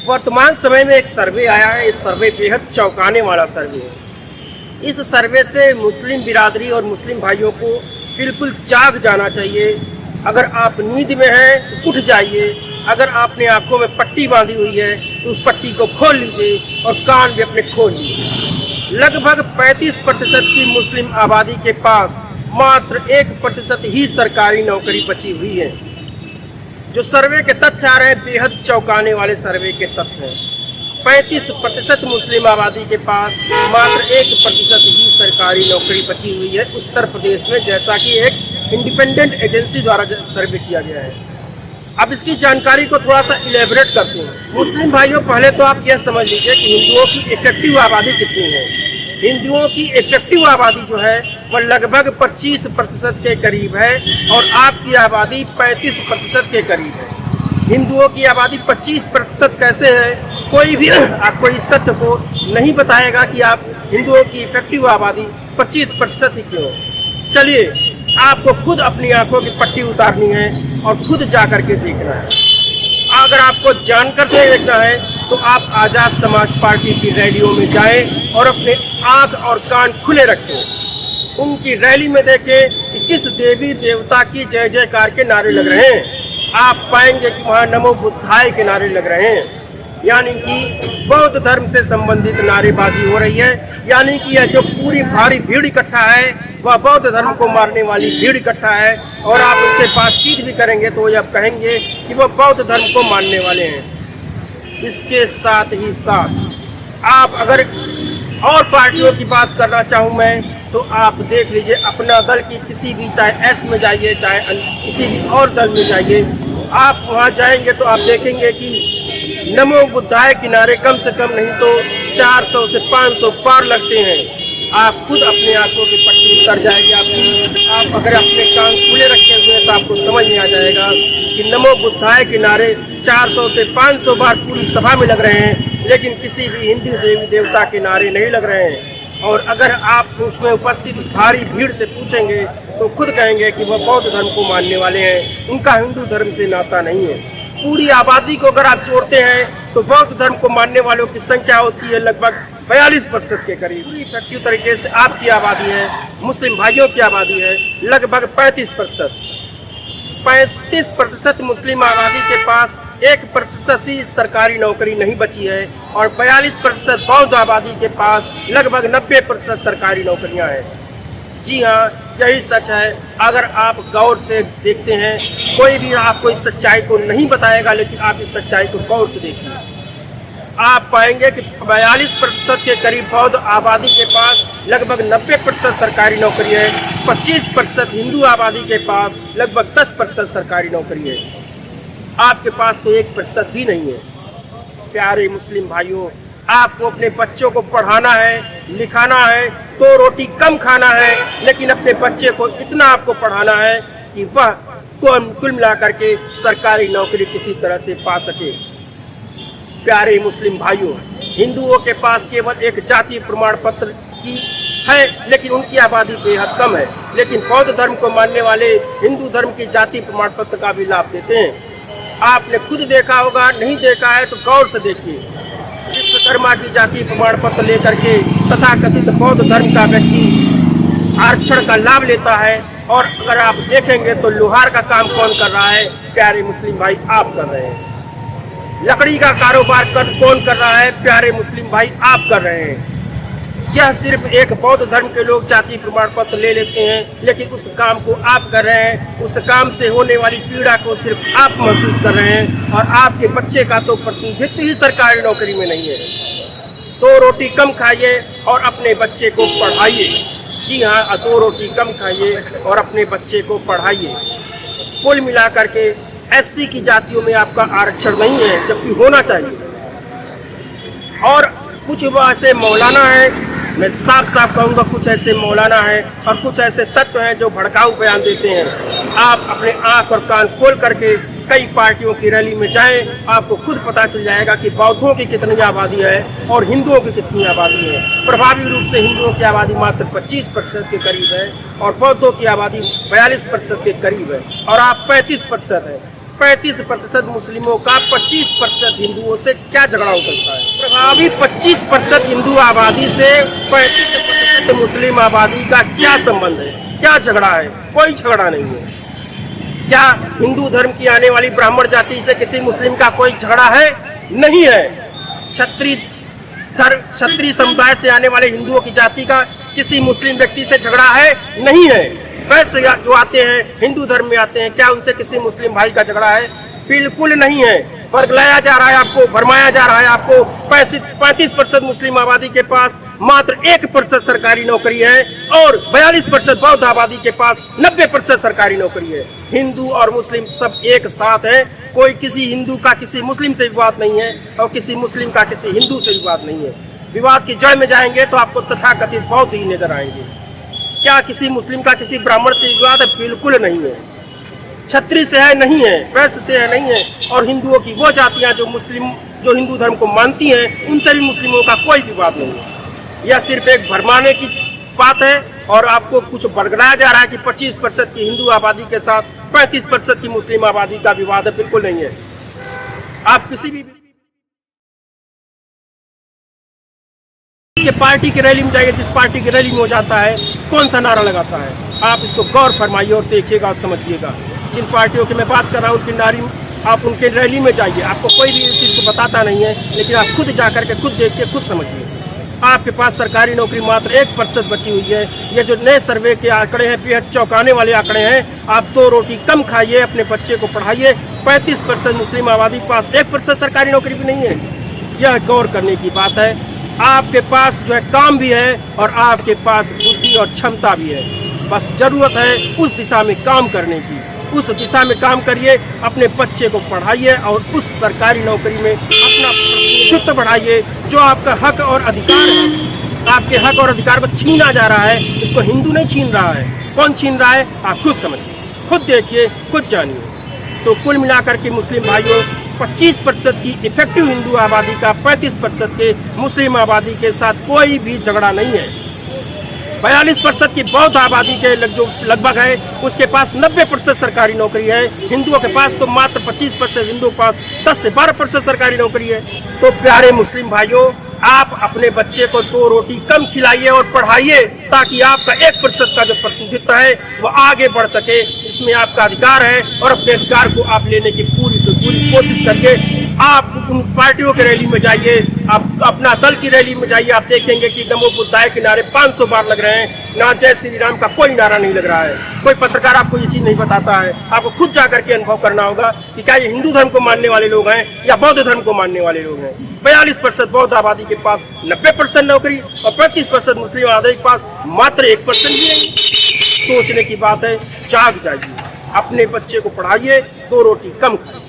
वर्तमान समय में एक सर्वे आया है। इस सर्वे बेहद चौंकाने वाला सर्वे है। इस सर्वे से मुस्लिम बिरादरी और मुस्लिम भाइयों को बिल्कुल जाग जाना चाहिए। अगर आप नींद में हैं तो उठ जाइए। अगर आपने आंखों में पट्टी बांधी हुई है तो उस पट्टी को खोल लीजिए और कान भी अपने खोल लीजिए। लगभग 35% की मुस्लिम आबादी के पास मात्र 1% ही सरकारी नौकरी बची हुई है। जो सर्वे के तथ्य आ रहे हैं बेहद चौंकाने वाले सर्वे के तथ्य हैं। 35% मुस्लिम आबादी के पास मात्र 1% ही सरकारी नौकरी बची हुई है उत्तर प्रदेश में, जैसा कि एक इंडिपेंडेंट एजेंसी द्वारा सर्वे किया गया है। अब इसकी जानकारी को थोड़ा सा इलेबोरेट करते हैं। मुस्लिम भाइयों, पहले तो आप यह समझ लीजिए कि हिंदुओं की इफेक्टिव आबादी कितनी है। हिंदुओं की इफेक्टिव आबादी जो है वह लगभग 25% के करीब है और आपकी आबादी 35% के करीब है। हिंदुओं की आबादी 25% कैसे है, कोई भी आपको इस तथ्य को नहीं बताएगा कि आप हिंदुओं की इफेक्टिव आबादी 25% ही क्यों। चलिए, आपको खुद अपनी आंखों की पट्टी उतारनी है और खुद जा करके देखना है। अगर आपको जानकर देखना है तो आप आज़ाद समाज पार्टी की रैलियों में जाएं और अपने आंख और कान खुले रखें। उनकी रैली में देखें कि किस देवी देवता की जय जयकार के नारे लग रहे हैं। आप पाएंगे कि वहाँ नमो बुद्धाय के नारे लग रहे हैं, यानी कि बौद्ध धर्म से संबंधित नारेबाजी हो रही है। यानी कि यह जो पूरी भारी भीड़ इकट्ठा है वह बौद्ध धर्म को मारने वाली भीड़ इकट्ठा है। और आप उनसे बातचीत भी करेंगे तो ये कहेंगे कि वह बौद्ध धर्म को मानने वाले हैं। इसके साथ ही साथ आप अगर और पार्टियों की बात करना चाहूँ मैं, तो आप देख लीजिए अपना दल की किसी भी, चाहे एस में जाइए चाहे किसी भी और दल में जाइए, आप वहाँ जाएंगे तो आप देखेंगे कि नमो बुद्धाय किनारे कम से कम नहीं तो 400 से 500 पार लगते हैं। आप खुद अपने आंखों की पट्टी उतर जाएगी आपकी। आप अगर अपने कान खुले रखे हुए हैं तो आपको समझ में आ जाएगा कि नमो बुद्धाय के नारे 400 से 500 बार पूरी सभा में लग रहे हैं, लेकिन किसी भी हिंदू देवी देवता के नारे नहीं लग रहे हैं। और अगर आप उसमें उपस्थित भारी भीड़ से पूछेंगे तो खुद कहेंगे कि वह बौद्ध धर्म को मानने वाले हैं, उनका हिंदू धर्म से नाता नहीं है। पूरी आबादी को अगर आप जोड़ते हैं तो बौद्ध धर्म को मानने वालों की संख्या होती है लगभग 42% के करीब। पूरी इफेक्टिव तरीके से आपकी आबादी है, मुस्लिम भाइयों की आबादी है लगभग 35%। 35% मुस्लिम आबादी के पास 1% ही सरकारी नौकरी नहीं बची है और 42% बौद्ध आबादी के पास लगभग 90% सरकारी नौकरियां हैं। जी हाँ, यही सच है। अगर आप गौर से देखते हैं, कोई भी आपको इस सच्चाई को नहीं बताएगा, लेकिन आप इस सच्चाई को गौर से देखिए, आप पाएंगे कि 42% के करीब बौद्ध आबादी के पास लगभग 90% सरकारी नौकरी है। 25% हिंदू आबादी के पास लगभग 10% सरकारी नौकरी है। आपके पास तो 1% भी नहीं है। प्यारे मुस्लिम भाइयों, आपको अपने बच्चों को पढ़ाना है, लिखाना है, तो रोटी कम खाना है, लेकिन अपने बच्चे को इतना आपको पढ़ाना है कि वह कुल मिलाकर के सरकारी नौकरी किसी तरह से पा सके। प्यारे मुस्लिम भाइयों, हिंदुओं के पास केवल एक जाति प्रमाण पत्र की है, लेकिन उनकी आबादी बेहद कम है। लेकिन बौद्ध धर्म को मानने वाले हिंदू धर्म की जाति प्रमाण पत्र का भी लाभ देते हैं। आपने खुद देखा होगा, नहीं देखा है तो गौर से देखिए। विश्वकर्मा की जाति प्रमाण पत्र लेकर के तथाकथित बौद्ध धर्म का व्यक्ति आरक्षण का लाभ लेता है, और अगर आप देखेंगे तो लोहार का काम कौन कर रहा है? प्यारे मुस्लिम भाई, आप कर रहे हैं। लकड़ी का कारोबार कौन कर रहा है? प्यारे मुस्लिम भाई, आप कर रहे हैं। यह सिर्फ एक बौद्ध धर्म के लोग जाति प्रमाण पत्र ले लेते हैं, लेकिन उस काम को आप कर रहे हैं। उस काम से होने वाली पीड़ा को सिर्फ आप महसूस कर रहे हैं, और आपके बच्चे का तो प्रतिनिधित्व ही सरकारी नौकरी में नहीं है। तो रोटी कम खाइए और अपने बच्चे को पढ़ाइए। जी हाँ, 2 रोटी कम खाइए और अपने बच्चे को पढ़ाइए। कुल मिलाकर के एससी की जातियों में आपका आरक्षण नहीं है, जबकि होना चाहिए। और कुछ ऐसे मौलाना हैं, मैं साफ साफ कहूँगा, कुछ ऐसे मौलाना हैं और कुछ ऐसे तत्व हैं जो भड़काऊ बयान देते हैं। आप अपने आँख और कान खोल करके कई पार्टियों की रैली में जाएं, आपको खुद पता चल जाएगा कि बौद्धों की कितनी आबादी है और हिंदुओं की कितनी आबादी है। प्रभावी रूप से हिंदुओं की आबादी मात्र 25% के करीब है और बौद्धों की आबादी 42% के करीब है, और आप 35% है। 35% मुस्लिमों का 25% हिंदुओं से क्या झगड़ा हो सकता है? प्रभावी 25% हिंदू आबादी से 35% मुस्लिम आबादी का क्या संबंध है, क्या झगड़ा है? कोई झगड़ा नहीं है। क्या हिंदू धर्म की आने वाली ब्राह्मण जाति से किसी मुस्लिम का कोई झगड़ा है? नहीं है। क्षत्रिय समुदाय से आने वाले हिंदुओं की जाति का किसी मुस्लिम व्यक्ति से झगड़ा है? नहीं है। वैसे जो आते हैं हिंदू धर्म में आते हैं, क्या उनसे किसी मुस्लिम भाई का झगड़ा है? बिल्कुल नहीं है। बरगलाया जा रहा है आपको, भरमाया जा रहा है आपको। 35% मुस्लिम आबादी के पास मात्र 1% सरकारी नौकरी है और 42% बौद्ध आबादी के पास 90% सरकारी नौकरी है। हिंदू और मुस्लिम सब एक साथ हैं। कोई किसी हिंदू का किसी मुस्लिम से विवाद नहीं है और किसी मुस्लिम का किसी हिंदू से विवाद नहीं है। विवाद की जड़ में जाएंगे तो आपको तथाकथित बौद्ध ही नजर आएंगे। क्या किसी मुस्लिम का किसी ब्राह्मण से विवाद है? बिल्कुल नहीं है। क्षत्रिय से है? नहीं है। वैश्य से है? नहीं है। और हिंदुओं की वो जातियां जो हिंदू धर्म को मानती हैं, उनसे भी मुस्लिमों का कोई विवाद नहीं है। यह सिर्फ एक भरमाने की बात है और आपको कुछ बरगलाया जा रहा है कि 25% की हिंदू आबादी के साथ 35% की मुस्लिम आबादी का विवाद है। बिल्कुल नहीं है। आप किसी भी पार्टी की रैली में जाइए, जिस पार्टी की रैली में हो जाता है, कौन सा नारा लगाता है? आप इसको गौर फरमाइए और देखिएगा और समझिएगा। जिन पार्टियों की मैं बात कर रहा हूँ, आप उनके रैली में जाइए। आपको कोई भी इस चीज़ को बताता नहीं है, लेकिन आप खुद जा करके खुद देखिए, खुद समझिए। आपके पास सरकारी नौकरी मात्र 1% बची हुई है। ये जो नए सर्वे के आंकड़े हैं, बेहद चौंकाने वाले आंकड़े हैं। आप 2 रोटी कम खाइए, अपने बच्चे को पढ़ाइए। 35% मुस्लिम आबादी के पास 1% सरकारी नौकरी भी नहीं है। यह गौर करने की बात है। आपके पास जो है काम भी है और आपके पास बुद्धि और क्षमता भी है। बस जरूरत है उस दिशा में काम करने की। उस दिशा में काम करिए, अपने बच्चे को पढ़ाइए और उस सरकारी नौकरी में अपना प्रतिनिधित्व बढ़ाइए। जो आपका हक और अधिकार है, आपके हक और अधिकार को छीना जा रहा है, इसको हिंदू नहीं छीन रहा है। कौन छीन रहा है? आप खुद समझिए, खुद देखिए, खुद जानिए। तो कुल मिलाकर के मुस्लिम भाइयों, 25% की इफेक्टिव हिंदू आबादी का 35% के मुस्लिम आबादी के साथ कोई भी झगड़ा नहीं है। 42% की बौद्ध आबादी के जो लगभग है, उसके पास 90% सरकारी नौकरी है। हिंदुओं के पास तो मात्र 25%, हिंदुओं के पास 10 से 12% सरकारी नौकरी है। तो प्यारे मुस्लिम भाइयों, आप अपने बच्चे को 2 रोटी कम खिलाइए और पढ़ाइए, ताकि आपका 1% का जो प्रतिनिधित्व है वो आगे बढ़ सके। इसमें आपका अधिकार है और अपने अधिकार को आप लेने की पूरी कोशिश करिए। आप उन पार्टियों की रैली में जाइए, आप अपना दल की रैली में जाइए, आप देखेंगे कि नमो बुद्धाय के नारे 500 बार लग रहे हैं, ना जय श्री राम का कोई नारा नहीं लग रहा है। कोई पत्रकार आपको ये चीज़ नहीं बताता है। आपको खुद जाकर के अनुभव करना होगा कि क्या ये हिंदू धर्म को मानने वाले लोग हैं या बौद्ध धर्म को मानने वाले लोग हैं। 42% बौद्ध आबादी के पास 90% नौकरी और 35% मुस्लिम आबादी के पास मात्र 1% भी नहीं। सोचने की बात है। जाग जाइए, अपने बच्चे को पढ़ाइए, 2 रोटी कम खाइए।